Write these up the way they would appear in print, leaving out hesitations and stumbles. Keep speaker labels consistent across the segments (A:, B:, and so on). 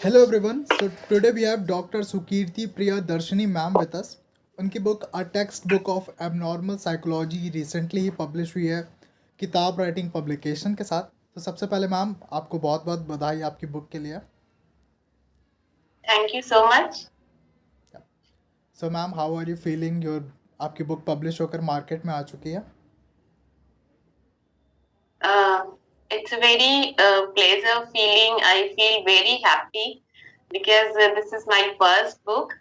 A: Hello everyone. So today we have Dr. Sukirti Priya Darshini ma'am with us. उनकी book a text book of abnormal psychology recently he publish हुई है किताब writing publication के साथ। तो सबसे पहले मैम आपको बहुत बहुत बधाई आपकी बुक के लिए।
B: Thank you so much.
A: So ma'am how are you feeling your आपकी बुक पब्लिश होकर मार्केट में आ चुकी है।
B: Uh, it's a very pleasure feeling. I feel very happy because this is my first book.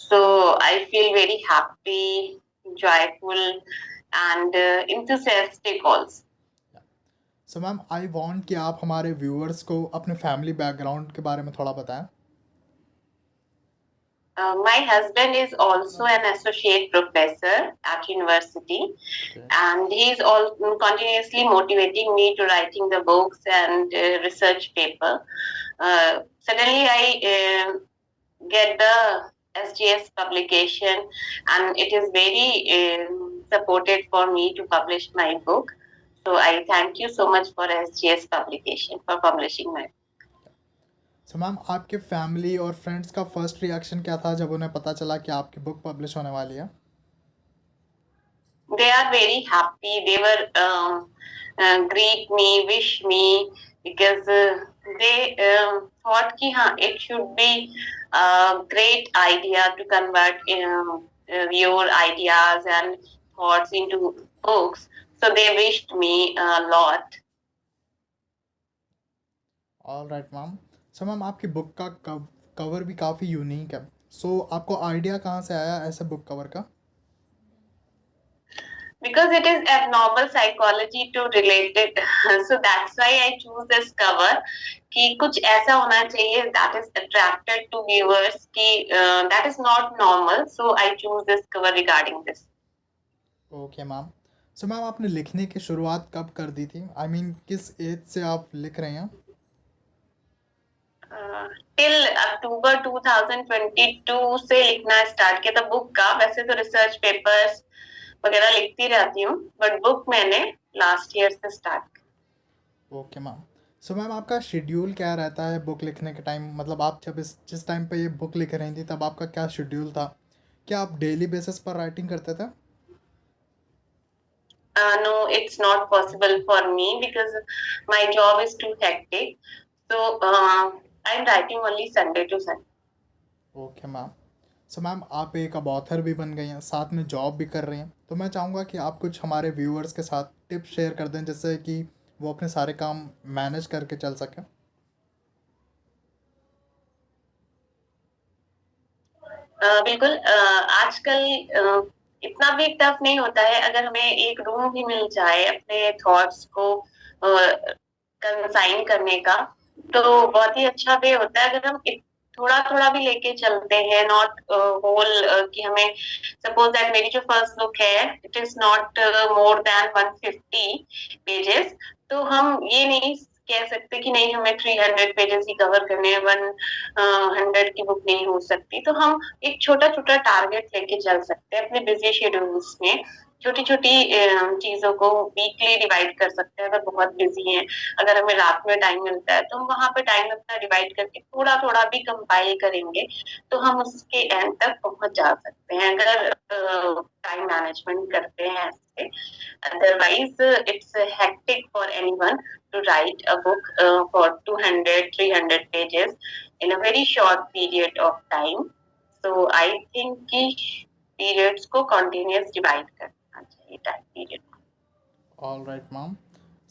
B: So I feel very happy, joyful, and enthusiastic also.
A: So ma'am I want कि आप हमारे viewers को अपने family background के बारे में थोड़ा बताएं।
B: My husband is also an associate professor at university,
A: Okay.
B: and he is all continuously motivating me to writing the books and research paper. Suddenly, I get the SGS publication, and it is very supported for me to publish my book. So I thank you so much for SGS publication for publishing my book.
A: So ma'am आपके family और friends का first reaction क्या था जब उन्हें पता चला कि आपकी बुक पब्लिश होने वाली है।
B: They are very happy. They were greet me, wish me because they thought कि हाँ it should be a great idea to convert your ideas and thoughts into books. So they wished me a lot.
A: All right ma'am. So ma'am आपकी book का cover भी काफ़ी unique है। सो आपको idea कहाँ से आया ऐसे बुक कवर का।
B: Because it is abnormal psychology to relate it. So that's why I choose this cover कि कुछ ऐसा होना चाहिए that is attracted to viewers कि that is not normal. So I choose this cover regarding this.
A: Okay ma'am. So ma'am आपने लिखने की शुरुआत कब कर दी थी, आई मीन किस एज से आप लिख रहे हैं।
B: टिल अक्टूबर 2022 से लिखना स्टार्ट किया था बुक का। वैसे तो रिसर्च पेपर्स वगैरह लिखती रहती हूँ, बट बुक मैंने लास्ट ईयर से start.
A: Okay ma'am. So ma'am आपका शेड्यूल क्या रहता है बुक लिखने के टाइम, मतलब आप जब जिस टाइम पे ये बुक लिख रही थी तब आपका क्या शेड्यूल था, क्या आप डेली बेसिस पर राइटिंग करते थे।
B: No, it's not possible for me because my job is too hectic. So I'm writing only Sunday to Sunday.
A: Okay ma'am. So ma'am आप एक अब ऑथर भी बन गई हैं, साथ में जॉब भी कर रही हैं, तो मैं चाहूँगा कि आप कुछ हमारे व्यूअर्स के साथ टिप्स शेयर कर दें जिससे कि वो अपने सारे काम मैनेज करके चल सकें।
B: बिल्कुल। आजकल इतना भी टफ नहीं होता है अगर हमें एक रूम भी मिल जाए अपने थॉट्स को कंसाइन करने का, तो बहुत ही अच्छा वे होता है अगर हम थोड़ा थोड़ा भी लेके चलते हैं, नॉट होल कि हमें सपोज दैट मेरी जो फर्स्ट बुक है it is not more than 150 pages. तो हम ये नहीं कह सकते कि नहीं हमें 300 पेजेस ही कवर करने हैं, 100 की बुक नहीं हो सकती। तो हम एक छोटा छोटा टारगेट लेके चल सकते हैं अपने बिजी शेड्यूल्स में। छोटी छोटी चीजों को वीकली डिवाइड कर सकते हैं अगर बहुत बिजी हैं। अगर हमें रात में टाइम मिलता है तो हम वहां पे टाइम अपना डिवाइड करके थोड़ा थोड़ा भी कंपाइल करेंगे तो हम उसके एंड तक पहुंच जा सकते हैं अगर टाइम मैनेजमेंट करते हैं ऐसे। Otherwise it's hectic for anyone to write a book for 200 300 pages in a very short period of time. So I think कि periods को continuous divide करना चाहिए time period।
A: All right ma'am.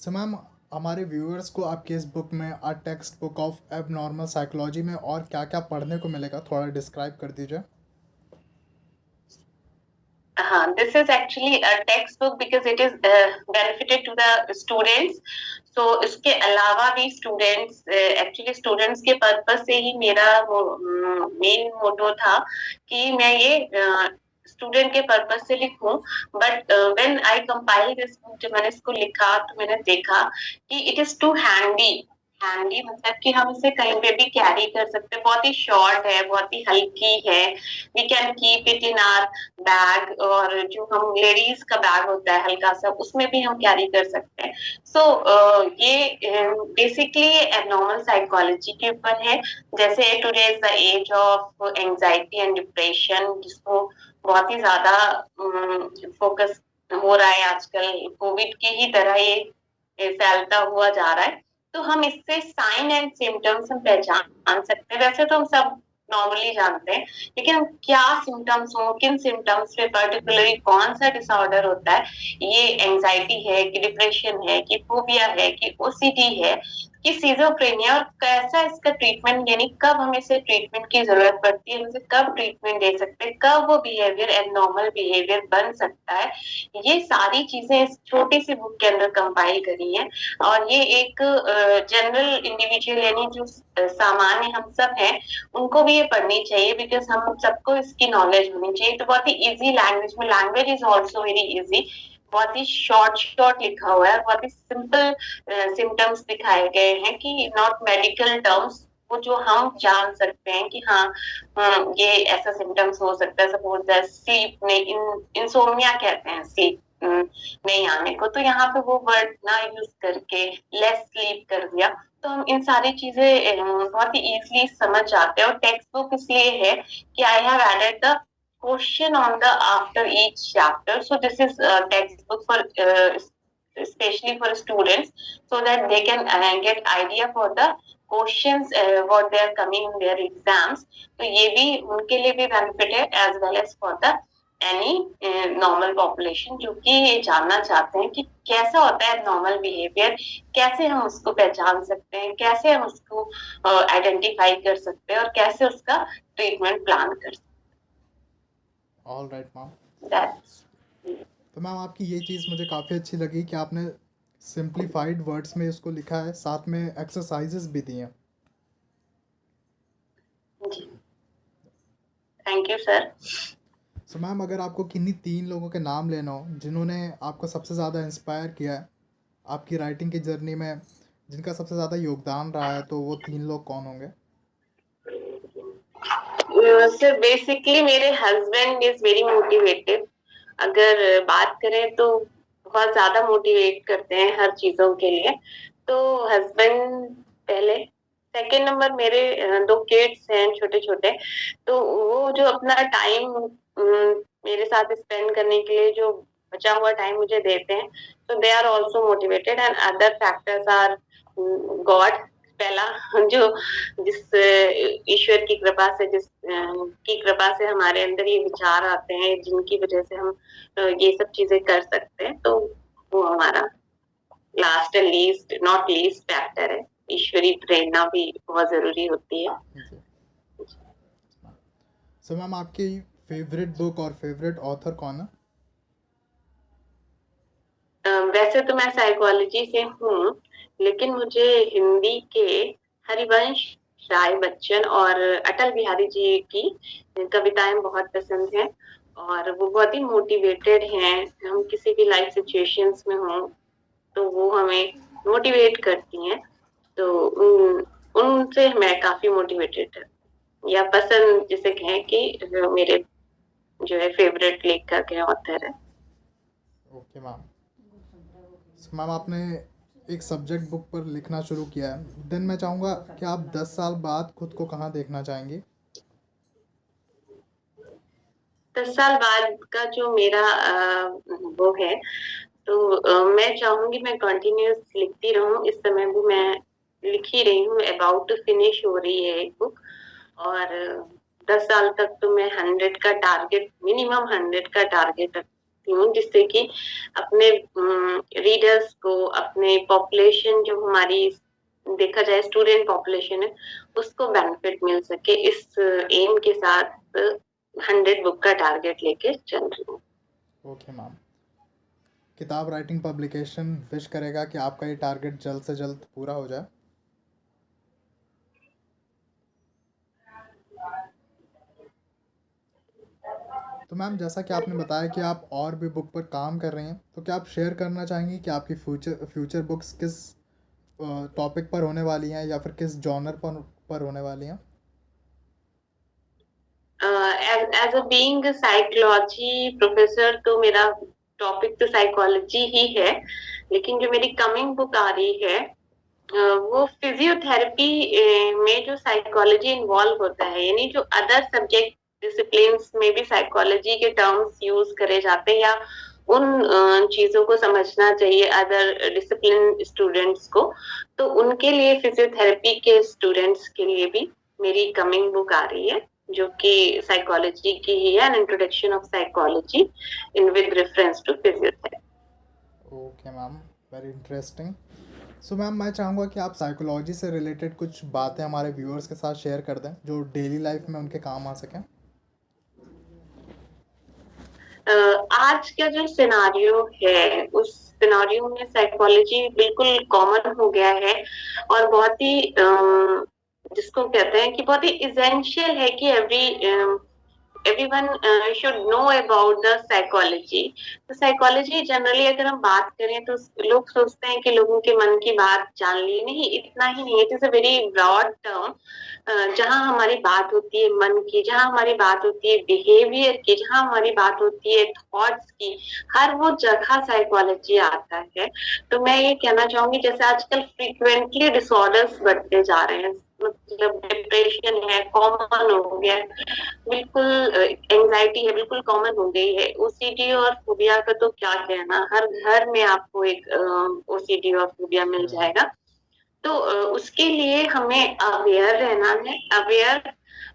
A: So ma'am हमारे viewers को आपकी इस book में a text book of abnormal psychology में और क्या क्या पढ़ने को मिलेगा, थोड़ा डिस्क्राइब कर दीजिए।
B: This is actually a textbook because it is benefited to the students. So इसके अलावा भी students actually students के पर्पस से ही मेरा मेन मोटो था कि मैं ये स्टूडेंट के पर्पस से लिखूं। But when I compile this book, जब मैंने इसको लिखा तो मैंने देखा कि it is too handy handy मतलब कि हम इसे कहीं पे भी कैरी कर सकते हैं, बहुत ही शॉर्ट है, बहुत ही हल्की है, we can keep it in our bag, और जो हम लेडीज का बैग होता है हल्का सा, उसमें भी हम कैरी कर सकते हैं। सो ये बेसिकली एबनॉर्मल साइकोलॉजी के ऊपर है, जैसे today is the age of anxiety and depression, जिसको बहुत ही ज्यादा फोकस हो रहा है आजकल, कोविड की ही तरह ये फैलता हुआ जा रहा है। तो हम इससे साइन एंड सिम्टम्स हम पहचान सकते हैं। वैसे तो हम सब नॉर्मली जानते हैं, लेकिन हम क्या सिम्टम्स हो, किन सिम्टम्स पे पर्टिकुलरली कौन सा डिसऑर्डर होता है, ये एंजाइटी है कि डिप्रेशन है कि फोबिया है कि ओसीडी है कि सिजोफ्रेनिया, और कैसा इसका ट्रीटमेंट, यानी कब हमें इसे ट्रीटमेंट की जरूरत पड़ती है, हम इसे कब ट्रीटमेंट दे सकते हैं, कब वो बिहेवियर एबनॉर्मल बिहेवियर बन सकता है, ये सारी चीजें इस छोटी सी बुक के अंदर कंपाइल करी है। और ये एक जनरल इंडिविजुअल, यानी जो सामान्य हम सब हैं, उनको भी ये पढ़नी चाहिए, बिकॉज हम सबको इसकी नॉलेज होनी चाहिए। तो बहुत ही इजी लैंग्वेज में, language is also very easy, बहुत ही शॉर्ट शॉर्ट लिखा हुआ है, बहुत ही सिंपल सिम्टम्स दिखाए गए हैं कि नॉट मेडिकल टर्म्स, वो जो हम जान सकते हैं कि हाँ, ये ऐसा सिम्टम्स हो सकता है। सपोज स्लीप में इंसोमिया कहते हैं स्लीप नहीं आने को, तो यहाँ पे वो वर्ड ना यूज करके लेस स्लीप कर दिया, तो हम इन सारी चीजें बहुत ही इजीली समझ जाते हैं। और टेक्स्ट बुक इसलिए है कि I have added the question on the after each chapter, so this is a textbook for especially for students, so that they can get idea for the questions what they are coming in their exams, तो ये भी उनके लिए भी benefit है, as well as for the any normal population, जो कि ये जानना चाहते हैं कि कैसा होता है नॉर्मल बिहेवियर, कैसे हम उसको पहचान सकते हैं, कैसे हम उसको आइडेंटिफाई कर सकते हैं, और कैसे उसका ट्रीटमेंट प्लान कर सकते
A: ऑल राइट मैम।
B: हैं। That's
A: तो मैम आपकी ये चीज़ मुझे काफ़ी अच्छी लगी कि आपने सिंप्लीफाइड वर्ड्स में इसको लिखा है, साथ में एक्सरसाइजेस भी दिए हैं।
B: जी, thank you sir.
A: So ma'am अगर आपको किन्हीं 3 लोगों के नाम लेना हो जिन्होंने आपको सबसे ज़्यादा इंस्पायर किया है आपकी राइटिंग की जर्नी में, जिनका सबसे ज़्यादा योगदान रहा है, तो वो 3 लोग कौन होंगे?
B: सर बेसिकली मेरे हस्बैंड इज वेरी मोटिवेटिव, अगर बात करें तो बहुत ज्यादा मोटिवेट करते हैं हर चीजों के लिए, तो हस्बैंड पहले। सेकंड नंबर मेरे 2 किड्स हैं छोटे छोटे, तो वो जो अपना टाइम मेरे साथ स्पेंड करने के लिए जो बचा हुआ टाइम मुझे देते हैं, तो they are also motivated, and other factors are god, पहला, जो जिस ईश्वर की कृपा से, जिस की कृपा से हमारे अंदर ये विचार आते हैं, जिनकी वजह से हम ये सब चीजें कर सकते हैं, तो वो हमारा last and least not least factor है। ईश्वरी प्रेरणा भी बहुत जरूरी होती है।
A: जी। सो मैम आपकी फेवरेट बुक और फेवरेट ऑथर कौन है?
B: वैसे तो मैं साइकोलॉजी से हूँ, लेकिन मुझे हिंदी के हरिवंश राय बच्चन और अटल बिहारी जी की कविताएं बहुत पसंद हैं, और वो बहुत ही मोटिवेटेड हैं। हम किसी भी लाइफ सिचुएशंस में हों तो वो हमें मोटिवेट करती हैं, तो उनसे मैं काफी मोटिवेटेड या पसंद जिसे कहें कि मेरे जो है फेवरेट लेखक है, ऑथर है।
A: Okay ma'am. सो मैम आपने एक सब्जेक्ट बुक पर लिखना शुरू किया है, देन मैं चाहूँगा कि आप 10 साल बाद खुद को कहाँ देखना चाहेंगी?
B: 10 साल बाद का जो मेरा वो है, तो मैं चाहूंगी मैं कंटिन्यूस लिखती रहूं। इस समय भी मैं लिख ही रही हूँ, अबाउट टू फिनिश हो रही है एक बुक, और 10 साल तक तो मैं 100 का टारगेट, मिनिमम 100 का टारगेट रखती हूँ, जिससे कि अपने रीडर्स को, अपने पॉपुलेशन जो हमारी देखा जाए स्टूडेंट पॉपुलेशन है, उसको बेनिफिट मिल सके। इस एम के साथ 100 बुक का टारगेट लेके चल रही हूँ।
A: Okay ma'am. किताब राइटिंग पब्लिकेशन विश करेगा कि आपका ये टारगेट जल्द से जल्द पूरा हो जाए। तो मैम जैसा कि आपने बताया कि आप और भी बुक पर काम कर रही हैं, तो क्या आप शेयर करना चाहेंगी कि आपकी फ्यूचर फ्यूचर बुक्स किस टॉपिक पर होने वाली हैं या फिर किस जॉनर पर होने वाली हैं?
B: As a being psychology professor तो मेरा टॉपिक तो साइकोलॉजी ही है, लेकिन जो मेरी कमिंग बुक आ रही है वो फिजियोथेरेपी में जो साइकोलॉजी इन्वॉल्व होता है, यानी जो अदर सब्जेक्ट डिसिप्लिन्स में भी साइकोलॉजी के टर्म्स यूज करे जाते हैं या उन चीजों को समझना चाहिए अदर डिसिप्लिन स्टूडेंट्स को, तो उनके लिए फिजियोथेरेपी के स्टूडेंट्स के लिए भी मेरी कमिंग बुक आ रही है, जो कि साइकोलॉजी की ही है, an introduction of psychology in with reference to physiotherapy.
A: Okay ma'am, very interesting. So ma'am, मैं चाहूँगा कि आप साइकोलॉजी से रिलेटेड कुछ बातें हमारे व्यूअर्स के साथ शेयर कर दें जो डेली लाइफ में उनके काम आ सकें।
B: आज का जो सिनारियो है उस सिनारियो में साइकोलॉजी बिल्कुल कॉमन हो गया है और बहुत ही जिसको कहते हैं कि बहुत ही इसेंशियल है कि everyone should know about the psychology। तो साइकोलॉजी जनरली अगर हम बात करें तो लोग सोचते हैं कि लोगों के मन की बात जान ली, नहीं, इतना ही नहीं, it is a very broad term. जहाँ हमारी बात होती है मन की, जहाँ हमारी बात होती है बिहेवियर की, जहाँ हमारी बात होती है थॉट्स की, हर वो जगह साइकोलॉजी आता है। तो मैं ये कहना चाहूंगी, जैसे आजकल फ्रीक्वेंटली डिसऑर्डर्स बढ़ते जा रहे हैं, मतलब डिप्रेशन है कॉमन हो गया, बिल्कुल एंजाइटी है बिल्कुल कॉमन हो गई है, ओसीडी और फोबिया का तो क्या कहना, हर घर में आपको एक ओसीडी और फोबिया मिल जाएगा। तो उसके लिए हमें अवेयर रहना है, अवेयर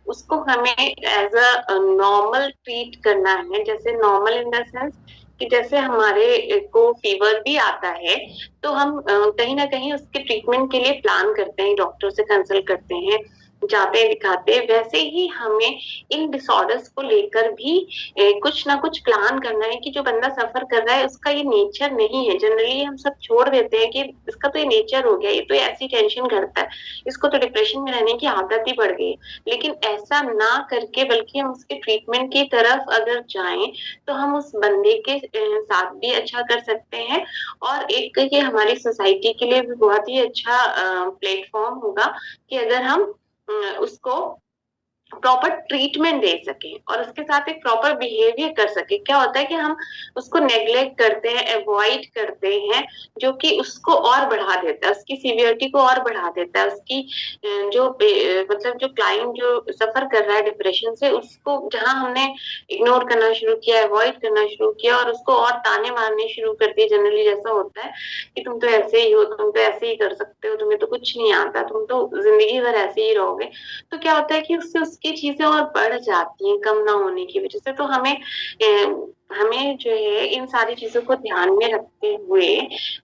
B: उसको हमें एज अ नॉर्मल ट्रीट करना है, जैसे नॉर्मल इन द सेंस कि जैसे हमारे को फीवर भी आता है तो हम कहीं ना कहीं उसके ट्रीटमेंट के लिए प्लान करते हैं, डॉक्टर से कंसल्ट करते हैं, जाते हैं दिखाते हैं, वैसे ही हमें इन डिसऑर्डर्स को लेकर भी कुछ ना कुछ प्लान करना है कि जो बंदा सफर कर रहा है उसका ये नेचर नहीं है। जनरली हम सब छोड़ देते हैं कि इसका तो ये नेचर हो गया, ये तो ऐसी टेंशन करता है, इसको तो डिप्रेशन में रहने की आदत ही पड़ गई। लेकिन ऐसा ना करके बल्कि हम उसके ट्रीटमेंट की तरफ अगर जाएं तो हम उस बंदे के साथ भी अच्छा कर सकते हैं, और एक ये हमारी सोसाइटी के लिए भी बहुत ही अच्छा प्लेटफॉर्म होगा कि अगर हम उसको प्रॉपर ट्रीटमेंट दे सके और उसके साथ एक प्रॉपर बिहेवियर कर सके। क्या होता है कि हम उसको नेग्लेक्ट करते हैं, अवॉइड करते हैं, जो कि उसको और बढ़ा देता है, उसकी सीवियरिटी को और बढ़ा देता है, उसकी जो मतलब जो क्लाइंट जो सफर कर रहा है डिप्रेशन से, उसको जहां हमने इग्नोर करना शुरू किया, अवॉइड करना शुरू किया और उसको और ताने मारने शुरू कर दिए। जनरली जैसा होता है कि तुम तो ऐसे ही हो, तुम तो ऐसे ही कर सकते हो, तुम्हें तो कुछ नहीं आता, तुम तो जिंदगी भर ऐसे ही रहोगे। तो क्या होता है कि उससे उसकी चीजें और बढ़ जाती हैं कम ना होने की वजह से। तो हमें जो है इन सारी चीजों को ध्यान में रखते हुए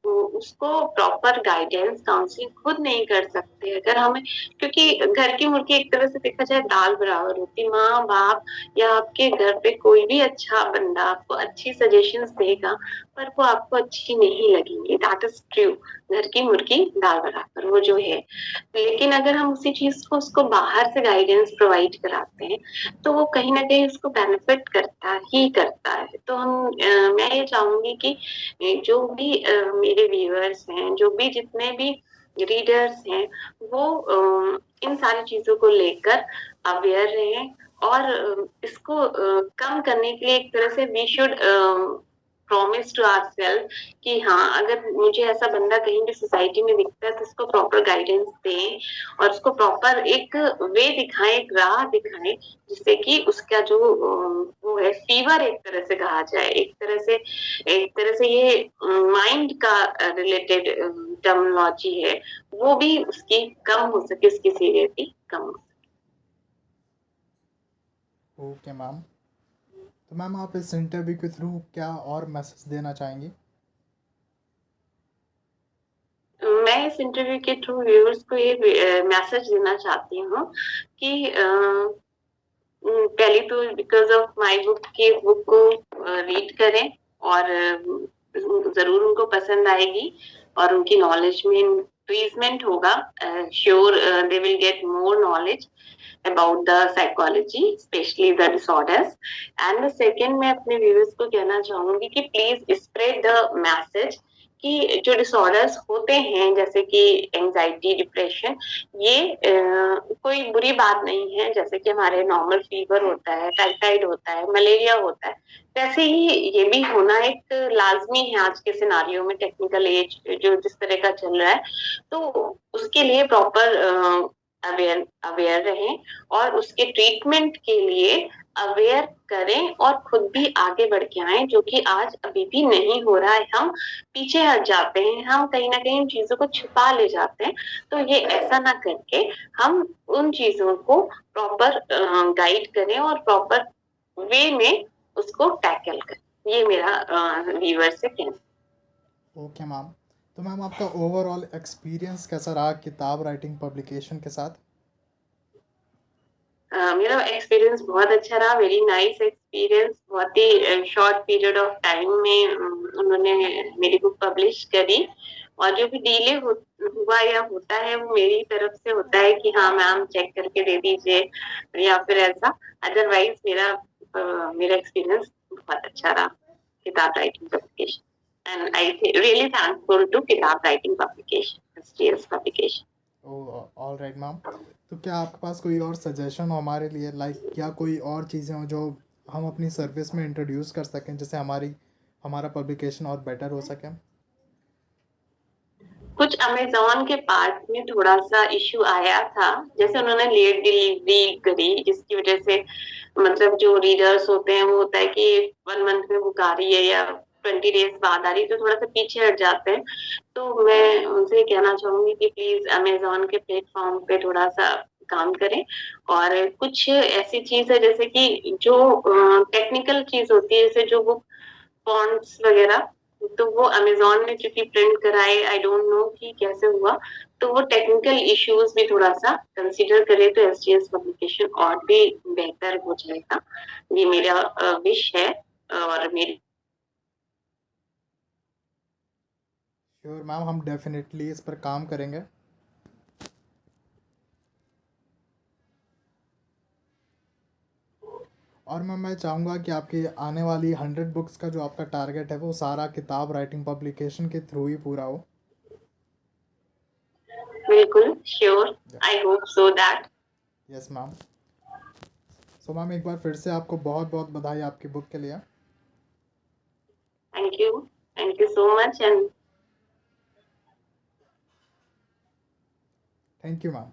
B: उसको प्रॉपर गाइडेंस काउंसलिंग खुद नहीं कर सकते अगर हमें, क्योंकि घर की मुर्गी एक तरह से देखा जाए दाल बराबर होती, माँ बाप या आपके घर पे कोई भी अच्छा बंदा आपको अच्छी सजेशंस देगा पर वो आपको अच्छी नहीं लगेंगी, दैट इज ट्रू। घर की मुर्गी दाल बराबर वो जो है। लेकिन अगर हम उसी चीज को उसको बाहर से गाइडेंस प्रोवाइड कराते हैं तो वो कहीं ना कहीं उसको बेनिफिट करता ही करता है। तो मैं ये चाहूंगी कि जो भी मेरे व्यूअर्स हैं, जो भी जितने भी रीडर्स हैं, वो इन सारी चीजों को लेकर अवेयर रहें और इसको कम करने के लिए एक तरह से we should promise to ourselves कि हाँ, अगर मुझे ऐसा बंदा कहीं भी सोसाइटी में दिखता है तो उसको प्रॉपर गाइडेंस दें और उसको प्रॉपर एक वे दिखाएं, एक राह दिखाएं, जिससे कि उसका जो वो है फीवर एक तरह से कहा जाए, एक तरह से ये माइंड का रिलेटेड टर्मिनोलॉजी है, वो भी उसकी कम हो सके, उसकी सीरियरिटी कम हो सके।
A: ओके मैम, तो मैम आप इस इंटरव्यू के थ्रू क्या और मैसेज देना चाहेंगी?
B: मैं इस इंटरव्यू के थ्रू व्यूअर्स को ये मैसेज देना चाहती हूँ कि पहले तो बिकॉज ऑफ माय बुक की बुक को रीड करें और जरूर उनको पसंद आएगी और उनकी नॉलेज में इंक्रीजमेंट होगा। Sure they will get more knowledge about the psychology, especially the disorders. And the second, मैं अपने व्यूअर्स को कहना चाहूंगी कि प्लीज spread the message कि जो डिसऑर्डर्स होते हैं जैसे कि एंजाइटी, डिप्रेशन, ये कोई बुरी बात नहीं है। जैसे कि हमारे नॉर्मल फीवर होता है, टाइफाइड होता है, मलेरिया होता है, वैसे ही ये भी होना एक लाजमी है आज के सिनारियो में, टेक्निकल एज जो जिस तरह का चल रहा है। तो उसके लिए प्रॉपर अवेयर अवेयर रहें और उसके ट्रीटमेंट के लिए अवेयर करें और खुद भी आगे बढ़ के आए, जो कि आज अभी भी नहीं हो रहा है। हम पीछे हट जाते हैं, हम कहीं ना कहीं उन चीजों को छुपा ले जाते हैं। तो ये ऐसा ना करके हम उन चीजों को प्रॉपर गाइड करें और प्रॉपर वे में उसको टैकल करें। ये मेरा व्यूअर से कहना।
A: Okay ma'am. तो मैम आपका ओवरऑल एक्सपीरियंस कैसा रहा किताब राइटिंग पब्लिकेशन के साथ?
B: मेरा एक्सपीरियंस बहुत अच्छा रहा, वेरी नाइस एक्सपीरियंस। बहुत ही शॉर्ट पीरियड ऑफ टाइम में उन्होंने मेरी बुक पब्लिश करी। और जो भी डिले हुआ या होता है वो मेरी तरफ से होता है कि हाँ मैम चेक करके दे दीजिए या फिर ऐसा। अदरवाइज मेरा एक्सपीरियंस बहुत अच्छा रहा Kitab writing publication, and I really thankful to Kitab writing publication, STS publication.
A: All right ma'am. तो क्या आपके पास कोई और सजेशन हो हमारे लिए, लाइक क्या कोई और चीज़ें हो जो हम अपनी सर्विस में इंट्रोड्यूस कर सकें जिससे हमारा पब्लिकेशन और बेटर हो सके?
B: कुछ अमेज़न के पार्ट में थोड़ा-सा इश्यू आया था। जैसे उन्होंने लेट डिलीवरी करी, जिसकी वज़ह से मतलब जो रीडर्स होते हैं, वो होता है कि 1 मंथ में बुक आ रही है या 20 डेज़ बाद आ रही है, तो थोड़ा-सा पीछे हट जाते हैं। तो मैं उनसे ये कहना चाहूँगी कि प्लीज़ अमेज़न के प्लेटफ़ॉर्म पे थोड़ा-सा काम करें। और कुछ ऐसी चीज़ है जैसे कि जो टेक्निकल चीज़ होती है, जैसे जो वो फ़ॉन्ट्स वग़ैरह, तो वो अमेज़न ने चूँकि प्रिंट कराए, आई डोंट नो कि कैसे हुआ। तो वो टेक्निकल इश्यूज़ भी थोड़ा-सा कंसीडर करें तो एसजीएस पब्लिकेशन और भी बेहतर हो जाएगा। ये मेरा विश है और मेरी।
A: श्योर मैम, हम डेफिनेटली इस पर काम करेंगे। और मैं चाहूँगा कि आपकी आने वाली 100 बुक्स का जो आपका टारगेट है वो सारा किताब राइटिंग पब्लिकेशन के थ्रू ही पूरा हो।
B: बिल्कुल, sure, I hope so that.
A: Yes ma'am. So ma'am एक बार फिर से आपको बहुत बहुत बधाई आपकी बुक के लिए।
B: Thank you so much and
A: thank you ma'am.